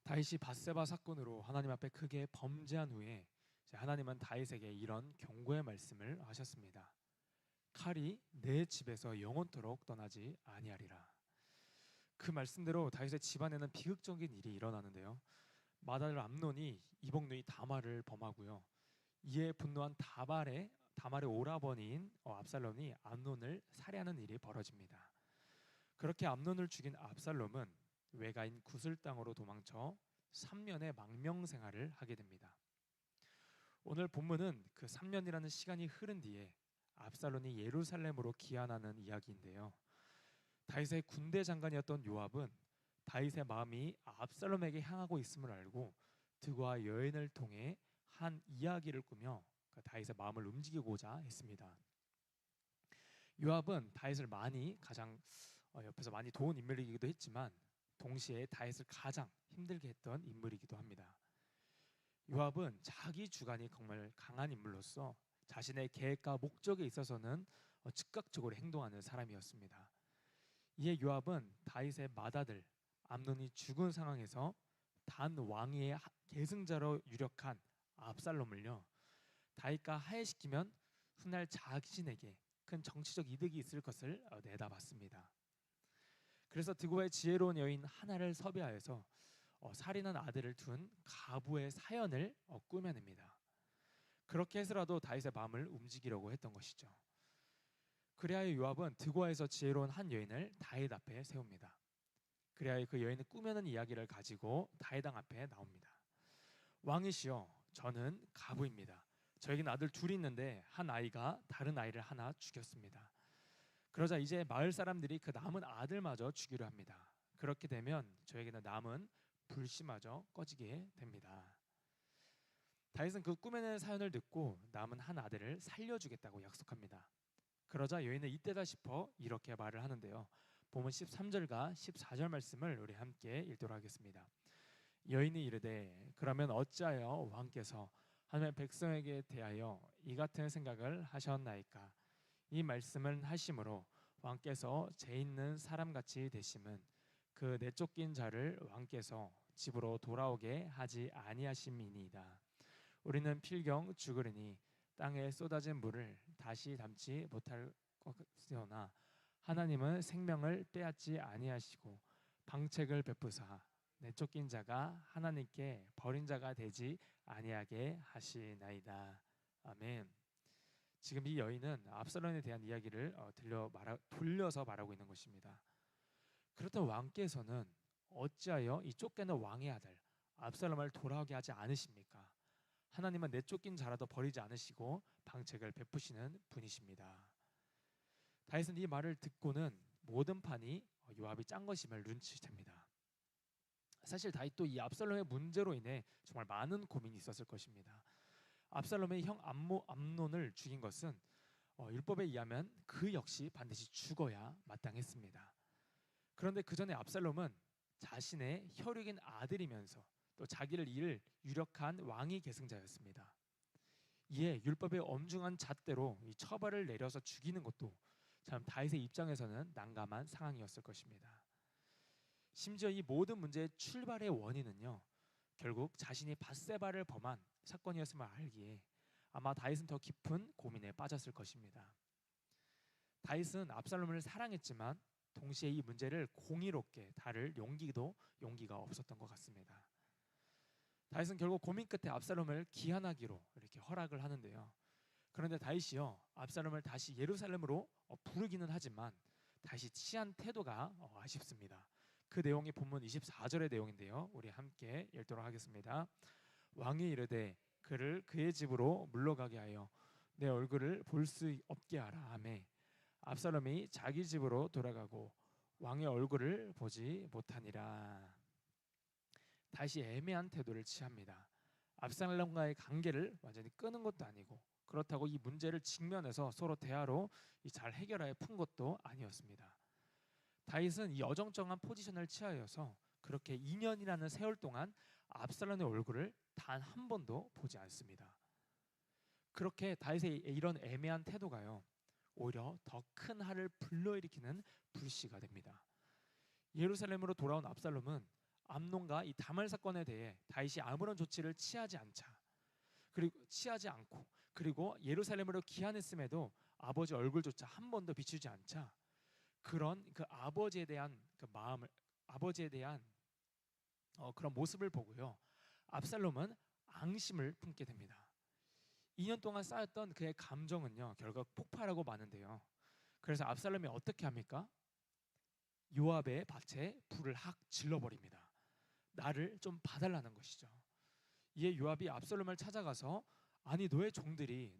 다윗이 밧세바 사건으로 하나님 앞에 크게 범죄한 후에 하나님은 다윗에게 이런 경고의 말씀을 하셨습니다. 칼이 내 집에서 영원토록 떠나지 아니하리라. 그 말씀대로 다윗의 집안에는 비극적인 일이 일어나는데요. 맏아들 암논이 이복누이 다말을 범하고요. 이에 분노한 다말의 오라버니인 압살롬이 암논을 살해하는 일이 벌어집니다. 그렇게 암논을 죽인 압살롬은 외가인 구슬 땅으로 도망쳐 3년의 망명 생활을 하게 됩니다. 오늘 본문은 그 3년이라는 시간이 흐른 뒤에 압살롬이 예루살렘으로 귀환하는 이야기인데요. 다윗의 군대 장관이었던 요압은 다윗의 마음이 압살롬에게 향하고 있음을 알고 그와 여인을 통해 한 이야기를 꾸며 다윗의 마음을 움직이고자 했습니다. 요압은 다윗을 가장 옆에서 많이 도운 인물이기도 했지만 동시에 다윗을 가장 힘들게 했던 인물이기도 합니다. 요압은 자기 주관이 정말 강한 인물로서 자신의 계획과 목적에 있어서는 즉각적으로 행동하는 사람이었습니다. 이에 요압은 다윗의 맏아들 암논이 죽은 상황에서 단 왕위의 계승자로 유력한 압살롬을요, 다윗과 화해시키면 훗날 자신에게 큰 정치적 이득이 있을 것을 내다봤습니다. 그래서 드고의 지혜로운 여인 하나를 섭외하여서 살인한 아들을 둔 가부의 사연을 꾸며냅니다. 그렇게 해서라도 다윗의 마음을 움직이려고 했던 것이죠. 그리하여 요압은 드고아에서 지혜로운 한 여인을 다윗 앞에 세웁니다. 그리하여 그 여인을 꾸며낸 이야기를 가지고 다윗 왕 앞에 나옵니다. 왕이시여, 저는 가부입니다. 저에게는 아들 둘이 있는데 한 아이가 다른 아이를 하나 죽였습니다. 그러자 이제 마을 사람들이 그 남은 아들마저 죽이려 합니다. 그렇게 되면 저에게는 남은 불씨마저 꺼지게 됩니다. 다윗은 그 꾸며낸 사연을 듣고 남은 한 아들을 살려주겠다고 약속합니다. 그러자 여인은 이때다 싶어 이렇게 말을 하는데요. 본문 13절과 14절 말씀을 우리 함께 읽도록 하겠습니다. 여인이 이르되 그러면 어찌하여 왕께서 하나님의 백성에게 대하여 이 같은 생각을 하셨나이까? 이 말씀을 하심으로 왕께서 죄 있는 사람같이 되심은 그 내쫓긴 자를 왕께서 집으로 돌아오게 하지 아니하심이니이다. 우리는 필경 죽으리니 땅에 쏟아진 물을 다시 담지 못할 것이오나 하나님은 생명을 빼앗지 아니하시고 방책을 베푸사 내쫓긴 자가 하나님께 버린 자가 되지 아니하게 하시나이다. 아멘. 지금 이 여인은 압살롬에 대한 이야기를 돌려서 말하고 있는 것입니다. 그렇다면 왕께서는 어찌하여 이 쫓겨난 왕의 아들 압살롬을 돌아오게 하지 않으십니까? 하나님은 내쫓긴 자라도 버리지 않으시고 방책을 베푸시는 분이십니다. 다윗은 이 말을 듣고는 모든 판이 요압이 짠 것임을 눈치챕니다. 사실 다윗도 이 압살롬의 문제로 인해 정말 많은 고민이 있었을 것입니다. 압살롬의 형 암논을 죽인 것은 율법에 의하면 그 역시 반드시 죽어야 마땅했습니다. 그런데 그 전에 압살롬은 자신의 혈육인 아들이면서 또 자기를 이을 유력한 왕위 계승자였습니다. 이에 율법의 엄중한 잣대로 이 처벌을 내려서 죽이는 것도 참 다윗의 입장에서는 난감한 상황이었을 것입니다. 심지어 이 모든 문제의 출발의 원인은요, 결국 자신이 밧세바를 범한 사건이었음을 알기에 아마 다윗은 더 깊은 고민에 빠졌을 것입니다. 다윗은 압살롬을 사랑했지만 동시에 이 문제를 공의롭게 다룰 용기가 없었던 것 같습니다. 다윗은 결국 고민 끝에 압살롬을 기한하기로 이렇게 허락을 하는데요. 그런데 다윗이요, 압살롬을 다시 예루살렘으로 부르기는 하지만 다시 취한 태도가 아쉽습니다. 그 내용이 본문 24절의 내용인데요. 우리 함께 읽도록 하겠습니다. 왕이 이르되 그를 그의 집으로 물러가게 하여 내 얼굴을 볼 수 없게 하라 하매 압살롬이 자기 집으로 돌아가고 왕의 얼굴을 보지 못하니라. 다시 애매한 태도를 취합니다. 압살롬과의 관계를 완전히 끊은 것도 아니고 그렇다고 이 문제를 직면해서 서로 대화로 잘 해결하여 푼 것도 아니었습니다. 다윗은 이 어정쩡한 포지션을 취하여서 그렇게 2년이라는 세월 동안 압살롬의 얼굴을 단 한 번도 보지 않습니다. 그렇게 다윗의 이런 애매한 태도가요, 오히려 더 큰 화를 불러일으키는 불씨가 됩니다. 예루살렘으로 돌아온 압살롬은 암논과 이 다말 사건에 대해 다윗이 아무런 조치를 취하지 않고, 그리고 예루살렘으로 귀환했음에도 아버지 얼굴조차 한 번도 비추지 않자, 그런 그 아버지에 대한 그 마음을, 아버지에 대한 그런 모습을 보고요, 압살롬은 앙심을 품게 됩니다. 2년 동안 쌓였던 그의 감정은요, 결국 폭발하고 마는데요. 그래서 압살롬이 어떻게 합니까? 요압의 밭에 불을 확 질러버립니다. 나를 좀 봐달라는 것이죠. 이에 요압이 압살롬을 찾아가서, 아니 너 종들이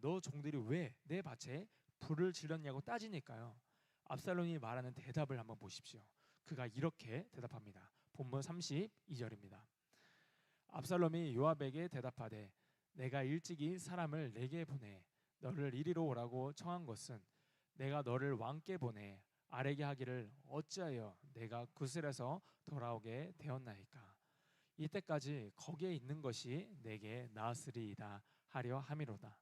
왜 내 밭에 불을 질렀냐고 따지니까요, 압살롬이 말하는 대답을 한번 보십시오. 그가 이렇게 대답합니다. 본문 32절입니다. 압살롬이 요압에게 대답하되, 내가 일찍이 사람을 내게 보내 너를 이리로 오라고 청한 것은 내가 너를 왕께 보내 아뢰게 하기를 어찌하여 내가 구슬에서 돌아오게 되었나이까. 이때까지 거기에 있는 것이 내게 나으리이다 하려 함이로다.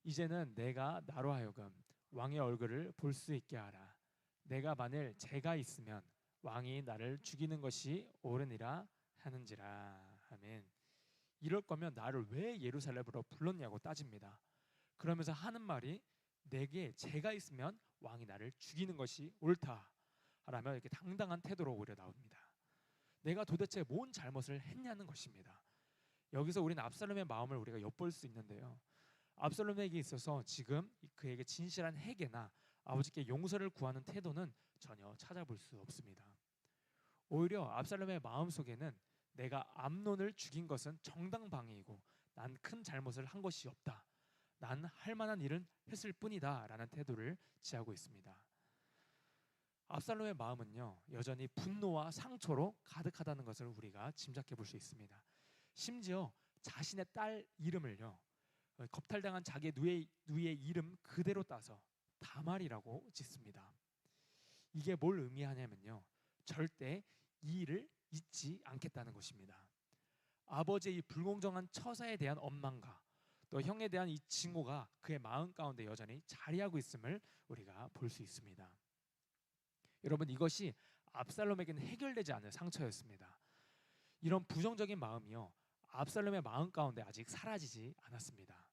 이제는 내가 나로 하여금 왕의 얼굴을 볼 수 있게 하라. 내가 만일 죄가 있으면 왕이 나를 죽이는 것이 옳으니라 하는지라. 아멘. 이럴 거면 나를 왜 예루살렘으로 불렀냐고 따집니다. 그러면서 하는 말이, 내게 죄가 있으면 왕이 나를 죽이는 것이 옳다 라며 이렇게 당당한 태도로 오히려 나옵니다. 내가 도대체 뭔 잘못을 했냐는 것입니다. 여기서 우리는 압살롬의 마음을 우리가 엿볼 수 있는데요, 압살롬에게 있어서 지금 그에게 진실한 회개나 아버지께 용서를 구하는 태도는 전혀 찾아볼 수 없습니다. 오히려 압살롬의 마음속에는 내가 암논을 죽인 것은 정당방위이고 난 큰 잘못을 한 것이 없다, 난 할 만한 일은 했을 뿐이다 라는 태도를 취하고 있습니다. 압살롬의 마음은요, 여전히 분노와 상처로 가득하다는 것을 우리가 짐작해 볼 수 있습니다. 심지어 자신의 딸 이름을요, 겁탈당한 자기 누이의 이름 그대로 따서 다말이라고 짓습니다. 이게 뭘 의미하냐면요, 절대 이 일을 잊지 않겠다는 것입니다. 아버지의 이 불공정한 처사에 대한 원망과 또 형에 대한 이 증오가 그의 마음 가운데 여전히 자리하고 있음을 우리가 볼 수 있습니다. 여러분, 이것이 압살롬에게는 해결되지 않은 상처였습니다. 이런 부정적인 마음이요, 압살롬의 마음 가운데 아직 사라지지 않았습니다.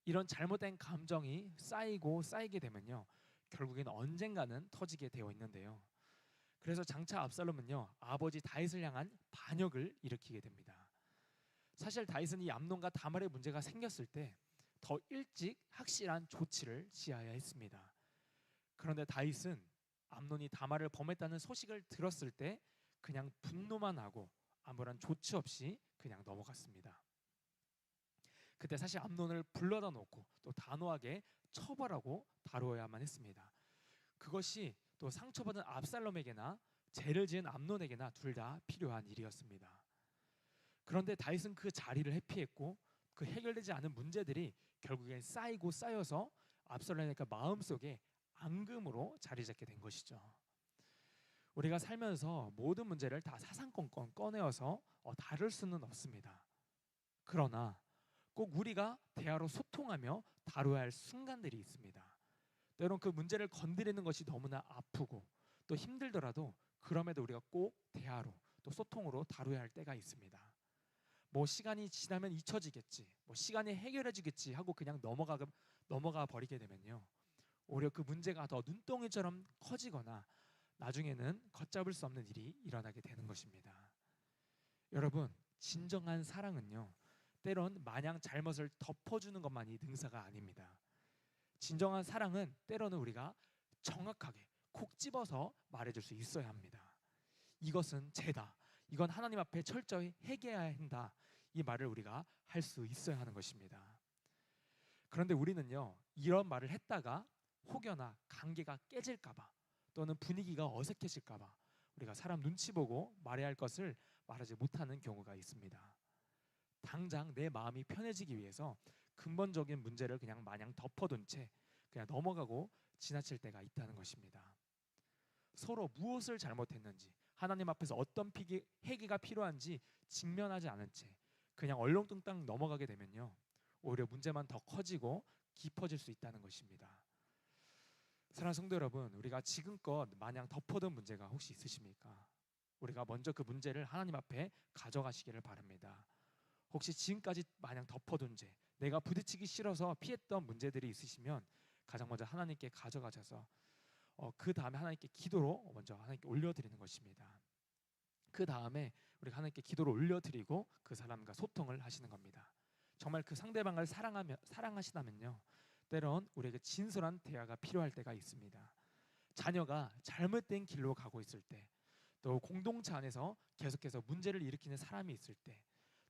이런 잘못된 감정이 쌓이게 되면요, 결국엔 언젠가는 터지게 되어 있는데요. 그래서 장차 압살롬은요, 아버지 다윗을 향한 반역을 일으키게 됩니다. 사실 다윗은 이 암논과 다말의 문제가 생겼을 때 더 일찍 확실한 조치를 취해야 했습니다. 그런데 다윗은 암논이 다말을 범했다는 소식을 들었을 때 그냥 분노만 하고 아무런 조치 없이 그냥 넘어갔습니다. 그때 사실 암논을 불러다 놓고 또 단호하게 처벌하고 다루어야만 했습니다. 그것이 또 상처받은 압살롬에게나 죄를 지은 암논에게나 둘 다 필요한 일이었습니다. 그런데 다윗은 그 자리를 회피했고 그 해결되지 않은 문제들이 결국엔 쌓이고 쌓여서 압살롬의 마음속에 앙금으로 자리 잡게 된 것이죠. 우리가 살면서 모든 문제를 다 사사건건 꺼내어서 다룰 수는 없습니다. 그러나 꼭 우리가 대화로 소통하며 다뤄야 할 순간들이 있습니다. 때론 그 문제를 건드리는 것이 너무나 아프고 또 힘들더라도 그럼에도 우리가 꼭 대화로 또 소통으로 다뤄야 할 때가 있습니다. 뭐 시간이 지나면 잊혀지겠지, 뭐 시간이 해결해지겠지 하고 그냥 넘어가 버리게 되면요, 오히려 그 문제가 더 눈덩이처럼 커지거나 나중에는 걷잡을 수 없는 일이 일어나게 되는 것입니다. 여러분, 진정한 사랑은요, 때론 마냥 잘못을 덮어주는 것만이 능사가 아닙니다. 진정한 사랑은 때로는 우리가 정확하게 콕 집어서 말해줄 수 있어야 합니다. 이것은 죄다, 이건 하나님 앞에 철저히 회개해야 한다, 이 말을 우리가 할 수 있어야 하는 것입니다. 그런데 우리는요, 이런 말을 했다가 혹여나 관계가 깨질까봐 또는 분위기가 어색해질까봐 우리가 사람 눈치 보고 말해야 할 것을 말하지 못하는 경우가 있습니다. 당장 내 마음이 편해지기 위해서 근본적인 문제를 그냥 마냥 덮어둔 채 그냥 넘어가고 지나칠 때가 있다는 것입니다. 서로 무엇을 잘못했는지, 하나님 앞에서 어떤 회개가 필요한지 직면하지 않은 채 그냥 얼렁뚱땅 넘어가게 되면요, 오히려 문제만 더 커지고 깊어질 수 있다는 것입니다. 사랑하는 성도 여러분, 우리가 지금껏 마냥 덮어둔 문제가 혹시 있으십니까? 우리가 먼저 그 문제를 하나님 앞에 가져가시기를 바랍니다. 혹시 지금까지 마냥 덮어둔 죄, 내가 부딪히기 싫어서 피했던 문제들이 있으시면 가장 먼저 하나님께 가져가셔서 그 다음에 하나님께 기도로 먼저 하나님께 올려드리는 것입니다. 그 다음에 우리가 하나님께 기도를 올려드리고 그 사람과 소통을 하시는 겁니다. 정말 그 상대방을 사랑하시다면요, 때론 우리에게 진솔한 대화가 필요할 때가 있습니다. 자녀가 잘못된 길로 가고 있을 때, 또 공동체 안에서 계속해서 문제를 일으키는 사람이 있을 때,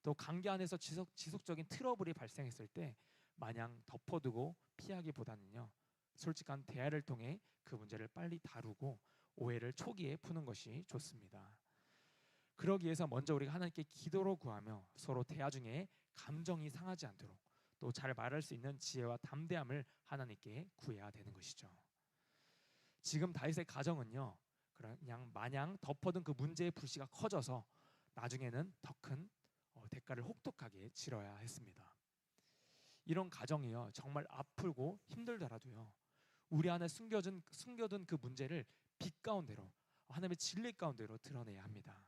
또 관계 안에서 지속적인 트러블이 발생했을 때 마냥 덮어두고 피하기보다는요, 솔직한 대화를 통해 그 문제를 빨리 다루고 오해를 초기에 푸는 것이 좋습니다. 그러기 위해서 먼저 우리가 하나님께 기도로 구하며 서로 대화 중에 감정이 상하지 않도록 또 잘 말할 수 있는 지혜와 담대함을 하나님께 구해야 되는 것이죠. 지금 다윗의 가정은요, 그냥 마냥 덮어둔 그 문제의 불씨가 커져서 나중에는 더 큰 대가를 혹독하게 치러야 했습니다. 이런 가정이요, 정말 아프고 힘들더라도요, 우리 안에 숨겨둔 그 문제를 빛 가운데로, 하나님의 진리 가운데로 드러내야 합니다.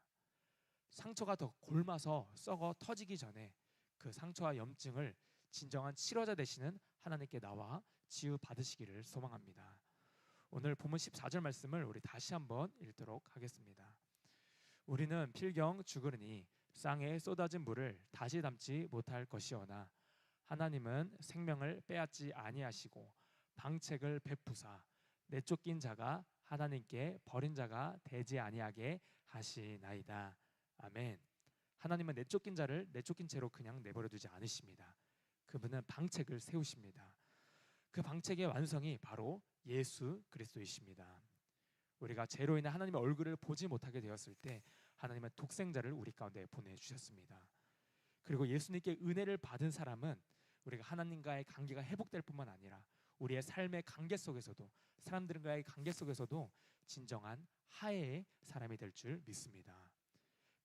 상처가 더 골마서 썩어 터지기 전에 그 상처와 염증을 진정한 치료자 되시는 하나님께 나와 치유 받으시기를 소망합니다. 오늘 본문 14절 말씀을 우리 다시 한번 읽도록 하겠습니다. 우리는 필경 죽으리니 쌍에 쏟아진 물을 다시 담지 못할 것이오나 하나님은 생명을 빼앗지 아니하시고 방책을 베푸사 내쫓긴 자가 하나님께 버린 자가 되지 아니하게 하시나이다. 아멘. 하나님은 내쫓긴 자를 내쫓긴 채로 그냥 내버려 두지 않으십니다. 그분은 방책을 세우십니다. 그 방책의 완성이 바로 예수 그리스도이십니다. 우리가 죄로 인해 하나님의 얼굴을 보지 못하게 되었을 때 하나님은 독생자를 우리 가운데 보내주셨습니다. 그리고 예수님께 은혜를 받은 사람은 우리가 하나님과의 관계가 회복될 뿐만 아니라 우리의 삶의 관계 속에서도, 사람들과의 관계 속에서도 진정한 화해의 사람이 될 줄 믿습니다.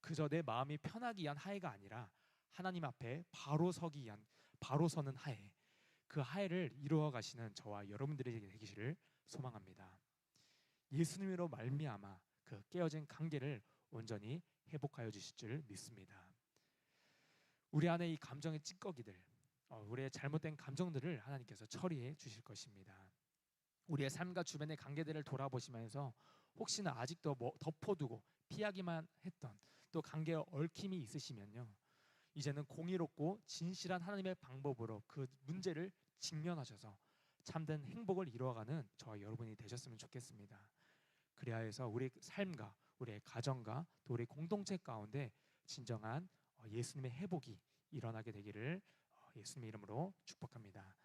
그저 내 마음이 편하기 위한 화해가 아니라 하나님 앞에 바로 서기 위한, 바로 서는 화해, 그 화해를 이루어 가시는 저와 여러분들이 되기를 소망합니다. 예수님으로 말미암아 그 깨어진 관계를 온전히 회복하여 주실 줄 믿습니다. 우리 안에 이 감정의 찌꺼기들, 우리의 잘못된 감정들을 하나님께서 처리해 주실 것입니다. 우리의 삶과 주변의 관계들을 돌아보시면서 혹시나 아직도 덮어두고 피하기만 했던 또 관계에 얽힘이 있으시면요, 이제는 공의롭고 진실한 하나님의 방법으로 그 문제를 직면하셔서 참된 행복을 이루어가는 저와 여러분이 되셨으면 좋겠습니다. 그래야 해서 우리 삶과 우리의 가정과 또 우리 공동체 가운데 진정한 예수님의 회복이 일어나게 되기를 예수님의 이름으로 축복합니다.